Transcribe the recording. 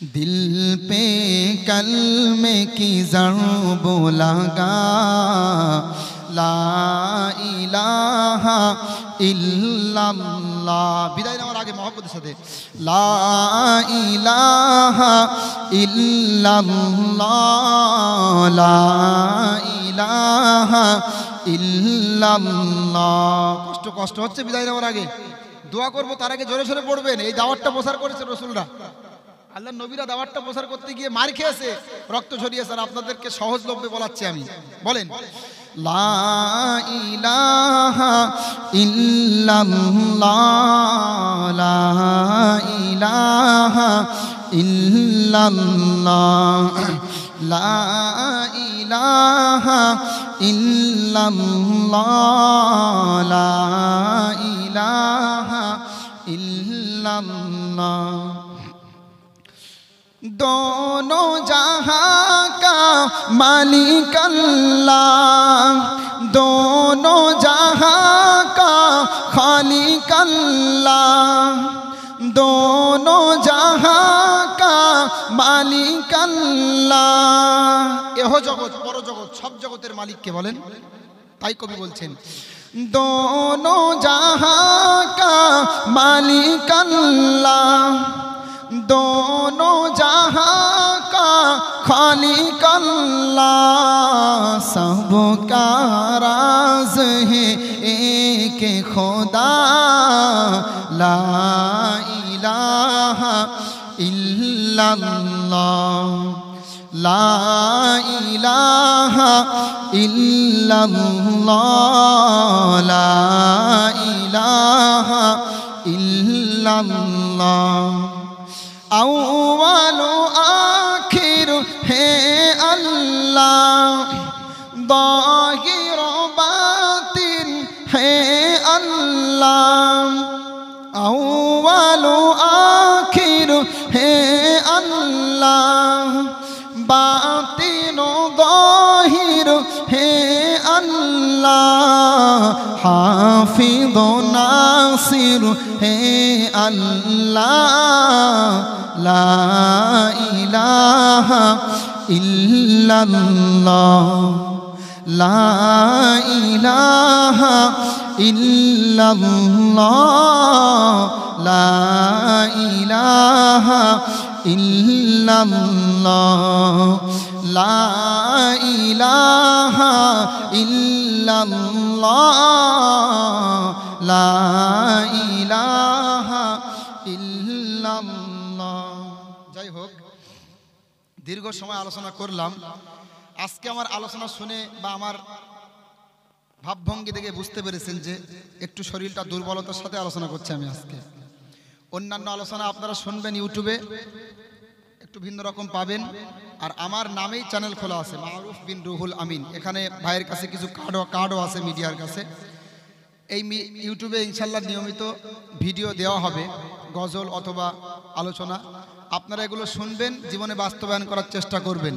दिल पे कलमे की ज़रब लगा, ला इलाहा इल्लल्लाह। বিদায় নেওয়ার আগে মহব্বতের সাথে লা ইলাহা ইল্লাল্লাহ, লা ইলাহা ইল্লাল্লাহ। কষ্ট হচ্ছে বিদায় নেওয়ার আগে? দোয়া করবো, তার আগে জোরে সোরে পড়বেন। এই দাওয়াতটা প্রচার করেছে রাসূলরা, আল্লাহ নবীরা দাওয়াতটা প্রচার করতে গিয়ে মার খেয়েছে, রক্ত ঝরিয়েছে। আর আপনাদেরকে সহজলভ্যে বলাচ্ছি আমি। বলেন লা ইলাহা ইল্লাল্লাহ, লা ইলাহা ইল্লাল্লাহ, লা ইলাহা ইল্লাল্লাহ, লা ইলাহা ইল্লাল্লাহ। दोनों जहां का मालिक अल्लाह, दोनों जहां का खालिक अल्लाह, दोनों जहां का मालिक अल्लाह। एह जगत पर जगत सब जगतेर मालिक के बोलें, ताई कवि बोलছেন दोनों जहां का मालिक अल्लाह, दोनों जहां का खालिक अल्लाह। सबका राज है एक खुदा, ला इलाहा इल्लल्लाह, ला इलाहा इल्लल्लाह, ला इलाहा इल्लल्लाह। अव्वल आखिर है अल्लाह, ज़ाहिर बातिन है अल्लाह, अव्वल आखिर है अल्लाह, बातिन ज़ाहिर है अल्लाह, हाफिज़ नासिर है अल्लाह, ला इलाहा इल्लल्लाह, ला इलाहा इल्लल्लाह, ला इलाहा इल्लल्लाह, ला इलाहा इल्लल्लाह, ला इलाहा इल्लल्लाह। যাই হোক, দীর্ঘ সময় আলোচনা করলাম। আজকে আমার আলোচনা শুনে বা আমার ভাবভঙ্গি দেখে বুঝতে পেরেছেন যে একটু শরীরটা দুর্বলতার সাথে আলোচনা করছি আমি আজকে। অন্যান্য আলোচনা আপনারা শুনবেন ইউটিউবে, একটু ভিন্ন রকম পাবেন। আর আমার নামেই চ্যানেল খোলা আছে, মারুফ বিন রুহুল আমিন। এখানে ভাইয়ের কাছে কিছু কার্ডও আছে মিডিয়ার কাছে। এই ইউটিউবে ইনশাল্লাহ নিয়মিত ভিডিও দেওয়া হবে, গজল অথবা আলোচনা। আপনারা এগুলো শুনবেন, জীবনে বাস্তবায়ন করার চেষ্টা করবেন।